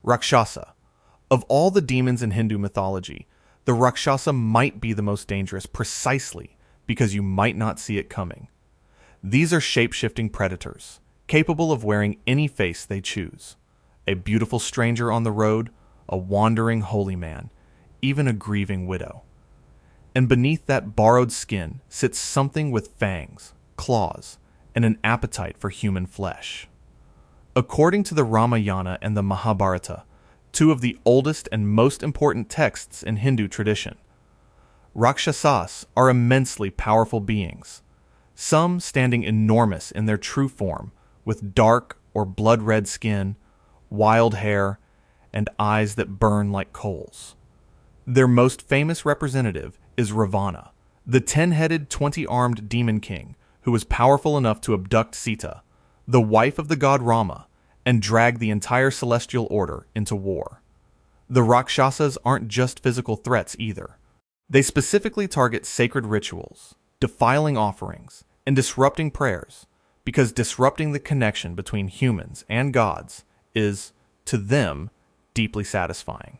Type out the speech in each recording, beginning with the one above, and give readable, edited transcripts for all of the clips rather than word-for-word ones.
Rakshasa. Of all the demons in Hindu mythology, the Rakshasa might be the most dangerous precisely because you might not see it coming. These are shape-shifting predators, capable of wearing any face they choose. A beautiful stranger on the road, a wandering holy man, even a grieving widow. And beneath that borrowed skin sits something with fangs, claws, and an appetite for human flesh. According to the Ramayana and the Mahabharata, two of the oldest and most important texts in Hindu tradition, Rakshasas are immensely powerful beings, some standing enormous in their true form, with dark or blood-red skin, wild hair, and eyes that burn like coals. Their most famous representative is Ravana, the 10-headed, 20-armed demon king who was powerful enough to abduct Sita, the wife of the god Rama, and drag the entire celestial order into war. The Rakshasas aren't just physical threats either. They specifically target sacred rituals, defiling offerings, and disrupting prayers, because disrupting the connection between humans and gods is, to them, deeply satisfying.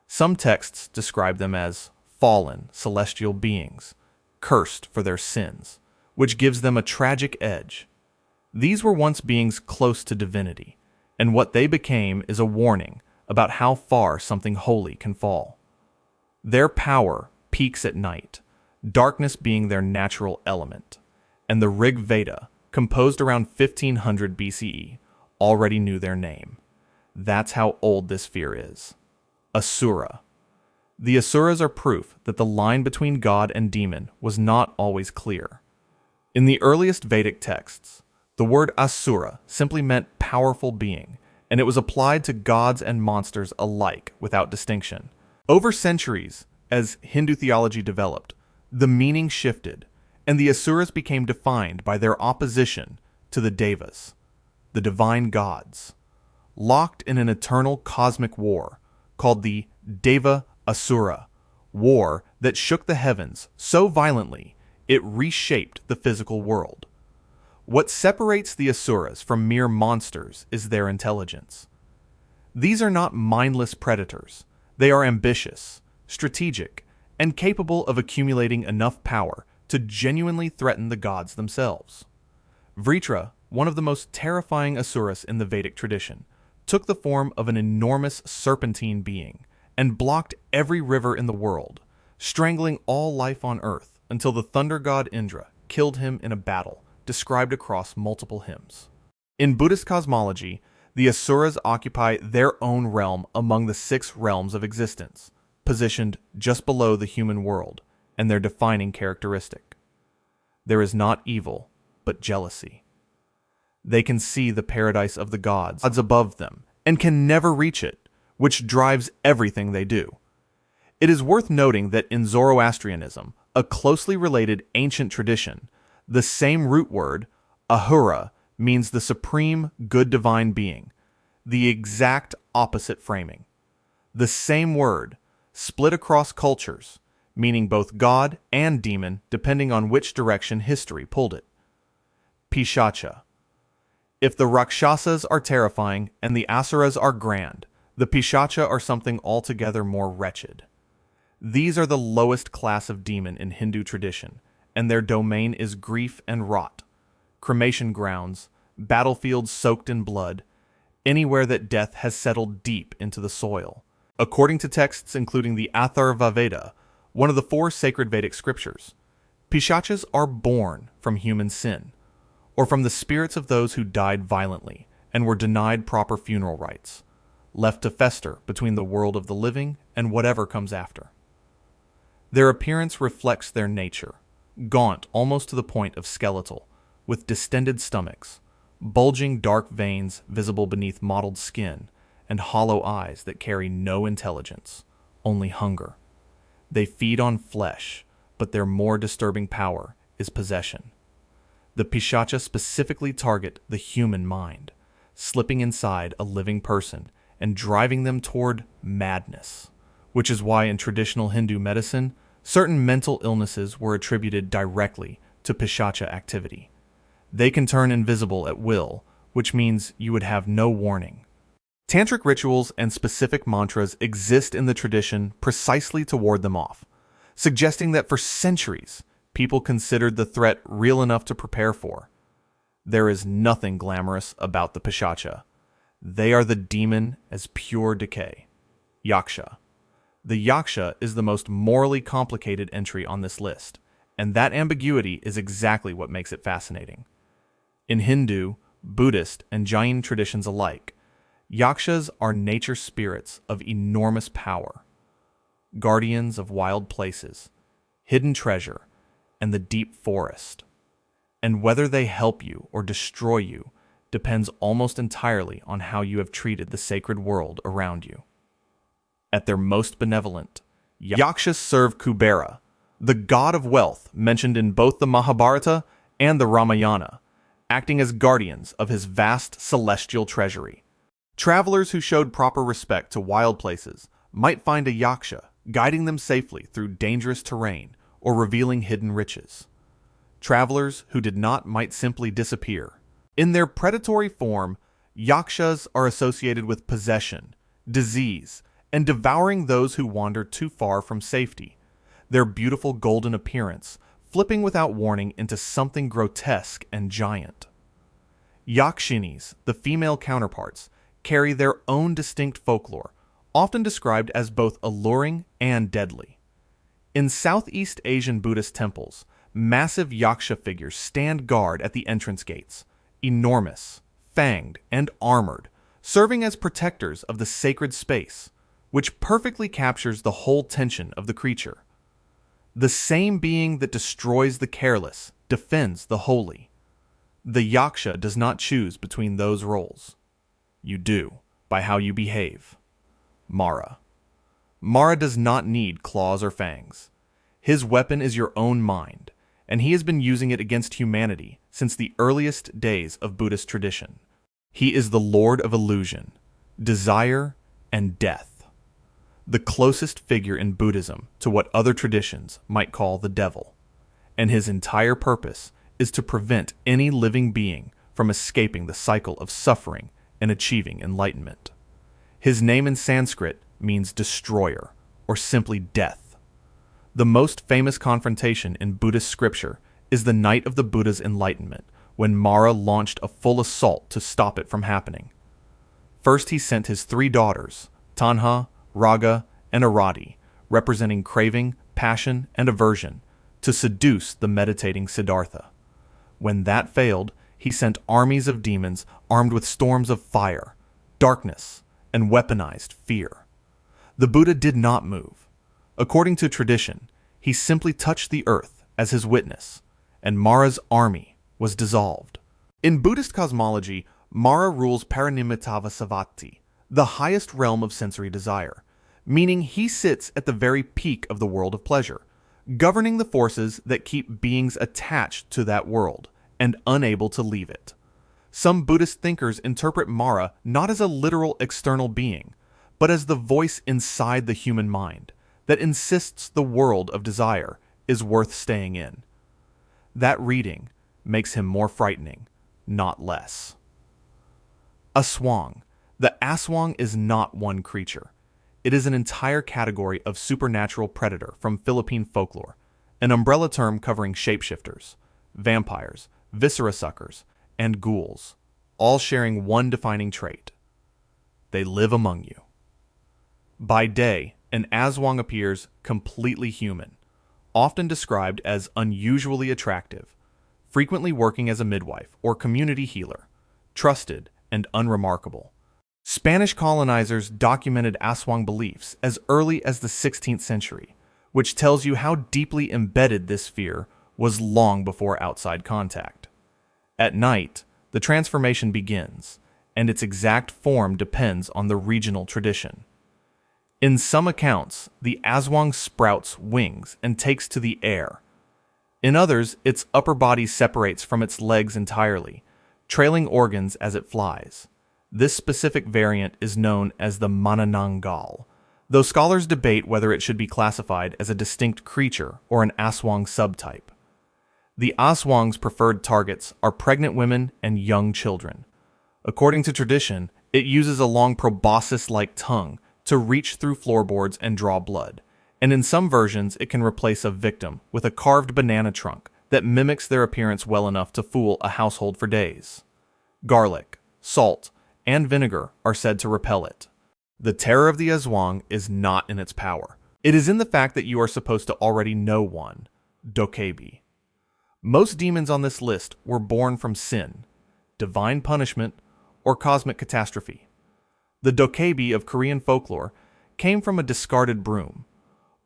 Some texts describe them as fallen celestial beings, cursed for their sins, which gives them a tragic edge. These were once beings close to divinity, and what they became is a warning about how far something holy can fall. Their power peaks at night, darkness being their natural element, and the Rig Veda, composed around 1500 BCE, already knew their name. That's how old this fear is. Asura. The Asuras are proof that the line between god and demon was not always clear. In the earliest Vedic texts, the word Asura simply meant powerful being, and it was applied to gods and monsters alike without distinction. Over centuries, as Hindu theology developed, the meaning shifted, and the Asuras became defined by their opposition to the Devas, the divine gods, locked in an eternal cosmic war called the Deva-Asura war that shook the heavens so violently it reshaped the physical world. What separates the Asuras from mere monsters is their intelligence. These are not mindless predators. They are ambitious, strategic, and capable of accumulating enough power to genuinely threaten the gods themselves. Vritra, one of the most terrifying Asuras in the Vedic tradition, took the form of an enormous serpentine being and blocked every river in the world, strangling all life on earth until the thunder god Indra killed him in a battle described across multiple hymns. In Buddhist cosmology, the Asuras occupy their own realm among the 6 realms of existence, positioned just below the human world, and their defining characteristic. There is not evil, but jealousy. They can see the paradise of the gods above them, and can never reach it, which drives everything they do. It is worth noting that in Zoroastrianism, a closely related ancient tradition, the same root word, ahura, means the supreme good divine being, the exact opposite framing. The same word, split across cultures, meaning both god and demon depending on which direction history pulled it. Pishacha. If the Rakshasas are terrifying and the Asuras are grand, the Pishacha are something altogether more wretched. These are the lowest class of demon in Hindu tradition, and their domain is grief and rot, cremation grounds, battlefields soaked in blood, anywhere that death has settled deep into the soil. According to texts including the Atharva Veda, one of the 4 sacred Vedic scriptures, Pishachas are born from human sin, or from the spirits of those who died violently and were denied proper funeral rites, left to fester between the world of the living and whatever comes after. Their appearance reflects their nature, gaunt almost to the point of skeletal, with distended stomachs, bulging dark veins visible beneath mottled skin, and hollow eyes that carry no intelligence, only hunger. They feed on flesh, but their more disturbing power is possession. The Pishacha specifically target the human mind, slipping inside a living person and driving them toward madness, which is why in traditional Hindu medicine, certain mental illnesses were attributed directly to Pishacha activity. They can turn invisible at will, which means you would have no warning. Tantric rituals and specific mantras exist in the tradition precisely to ward them off, suggesting that for centuries, people considered the threat real enough to prepare for. There is nothing glamorous about the Pishacha. They are the demon as pure decay. Yaksha. The Yaksha is the most morally complicated entry on this list, and that ambiguity is exactly what makes it fascinating. In Hindu, Buddhist, and Jain traditions alike, Yakshas are nature spirits of enormous power, guardians of wild places, hidden treasure, and the deep forest. And whether they help you or destroy you depends almost entirely on how you have treated the sacred world around you. At their most benevolent, Yakshas serve Kubera, the god of wealth mentioned in both the Mahabharata and the Ramayana, acting as guardians of his vast celestial treasury. Travelers who showed proper respect to wild places might find a Yaksha guiding them safely through dangerous terrain or revealing hidden riches. Travelers who did not might simply disappear. In their predatory form, Yakshas are associated with possession, disease, and devouring those who wander too far from safety, their beautiful golden appearance flipping without warning into something grotesque and giant. Yakshinis, the female counterparts, carry their own distinct folklore, often described as both alluring and deadly. In Southeast Asian Buddhist temples, massive Yaksha figures stand guard at the entrance gates, enormous, fanged, and armored, serving as protectors of the sacred space, which perfectly captures the whole tension of the creature. The same being that destroys the careless defends the holy. The Yaksha does not choose between those roles. You do, by how you behave. Mara. Mara does not need claws or fangs. His weapon is your own mind, and he has been using it against humanity since the earliest days of Buddhist tradition. He is the Lord of illusion, desire, and death. The closest figure in Buddhism to what other traditions might call the devil, and his entire purpose is to prevent any living being from escaping the cycle of suffering and achieving enlightenment. His name in Sanskrit means destroyer, or simply death. The most famous confrontation in Buddhist scripture is the night of the Buddha's enlightenment, when Mara launched a full assault to stop it from happening. First he sent his 3 daughters, Tanha, Raga, and Arati, representing craving, passion, and aversion, to seduce the meditating Siddhartha. When that failed, he sent armies of demons armed with storms of fire, darkness, and weaponized fear. The Buddha did not move. According to tradition, he simply touched the earth as his witness, and Mara's army was dissolved. In Buddhist cosmology, Mara rules Paranimitavasavati, the highest realm of sensory desire, meaning he sits at the very peak of the world of pleasure, governing the forces that keep beings attached to that world and unable to leave it. Some Buddhist thinkers interpret Mara not as a literal external being, but as the voice inside the human mind that insists the world of desire is worth staying in. That reading makes him more frightening, not less. Aswang. The Aswang is not one creature. It is an entire category of supernatural predator from Philippine folklore, an umbrella term covering shapeshifters, vampires, viscera suckers, and ghouls, all sharing one defining trait. They live among you. By day, an Aswang appears completely human, often described as unusually attractive, frequently working as a midwife or community healer, trusted and unremarkable. Spanish colonizers documented Aswang beliefs as early as the 16th century, which tells you how deeply embedded this fear was long before outside contact. At night, the transformation begins, and its exact form depends on the regional tradition. In some accounts, the Aswang sprouts wings and takes to the air. In others, its upper body separates from its legs entirely, trailing organs as it flies. This specific variant is known as the Manananggal, though scholars debate whether it should be classified as a distinct creature or an Aswang subtype. The Aswang's preferred targets are pregnant women and young children. According to tradition, It uses a long proboscis-like tongue to reach through floorboards and draw blood, and in some versions it can replace a victim with a carved banana trunk that mimics their appearance well enough to fool a household for days. Garlic, salt, and vinegar are said to repel it. The terror of the Aswang is not in its power. It is in the fact that you are supposed to already know one, Dokkaebi. Most demons on this list were born from sin, divine punishment, or cosmic catastrophe. The Dokkaebi of Korean folklore came from a discarded broom,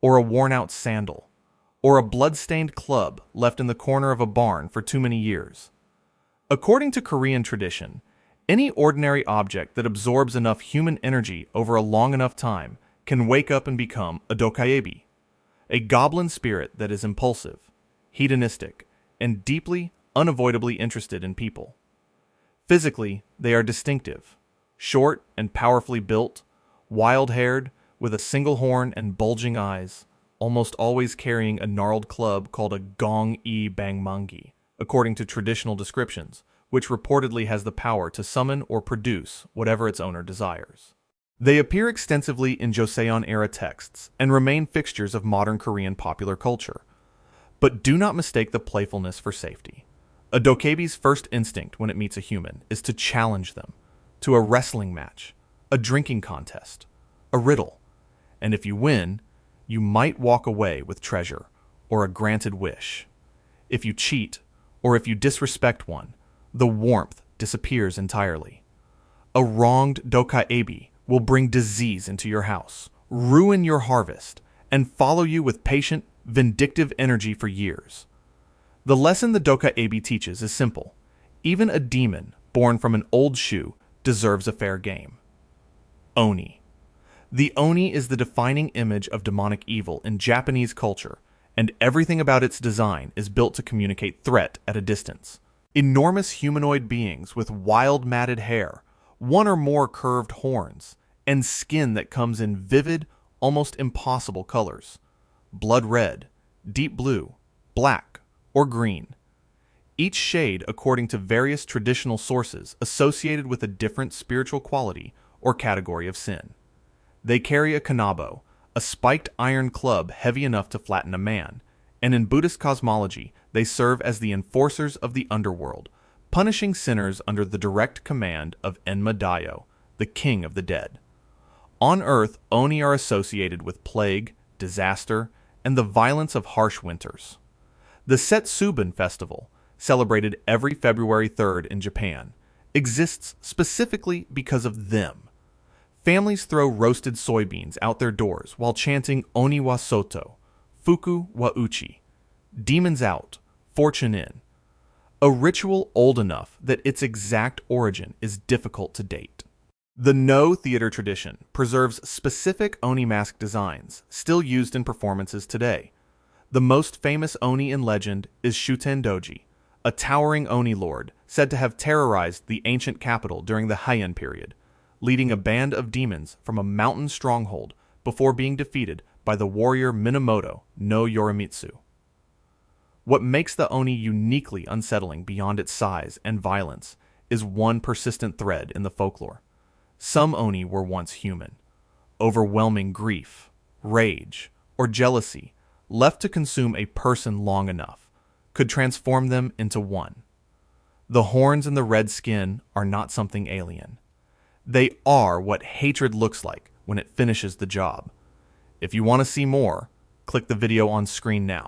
or a worn-out sandal, or a blood-stained club left in the corner of a barn for too many years. According to Korean tradition, any ordinary object that absorbs enough human energy over a long enough time can wake up and become a Dokkaebi, a goblin spirit that is impulsive, hedonistic, and deeply, unavoidably interested in people. Physically, they are distinctive, short and powerfully built, wild-haired, with a single horn and bulging eyes, almost always carrying a gnarled club called a gong-i bangmangi, according to traditional descriptions, which reportedly has the power to summon or produce whatever its owner desires. They appear extensively in Joseon-era texts and remain fixtures of modern Korean popular culture. But do not mistake the playfulness for safety. A Dokkaebi's first instinct when it meets a human is to challenge them to a wrestling match, a drinking contest, a riddle, and if you win, you might walk away with treasure or a granted wish. If you cheat, or if you disrespect one, the warmth disappears entirely. A wronged Dokkaebi will bring disease into your house, ruin your harvest, and follow you with patient, vindictive energy for years. The lesson the Dokkaebi teaches is simple. Even a demon born from an old shoe deserves a fair game. Oni. The Oni is the defining image of demonic evil in Japanese culture, and everything about its design is built to communicate threat at a distance. Enormous humanoid beings with wild matted hair, one or more curved horns, and skin that comes in vivid, almost impossible colors. Blood red, deep blue, black, or green. Each shade according to various traditional sources associated with a different spiritual quality or category of sin. They carry a kanabo, a spiked iron club heavy enough to flatten a man, and in Buddhist cosmology, they serve as the enforcers of the underworld, punishing sinners under the direct command of Enma-dayo, the king of the dead. On Earth, Oni are associated with plague, disaster, and the violence of harsh winters. The Setsuban festival, celebrated every February 3rd in Japan, exists specifically because of them. Families throw roasted soybeans out their doors while chanting Oni wa Soto, Fuku wa Uchi, demons out, fortune in, a ritual old enough that its exact origin is difficult to date. The No theater tradition preserves specific Oni mask designs still used in performances today. The most famous Oni in legend is Shuten Doji, a towering Oni lord said to have terrorized the ancient capital during the Heian period, leading a band of demons from a mountain stronghold before being defeated by the warrior Minamoto no Yorimitsu. What makes the Oni uniquely unsettling beyond its size and violence is one persistent thread in the folklore. Some Oni were once human. Overwhelming grief, rage, or jealousy, left to consume a person long enough, could transform them into one. The horns and the red skin are not something alien. They are what hatred looks like when it finishes the job. If you want to see more, click the video on screen now.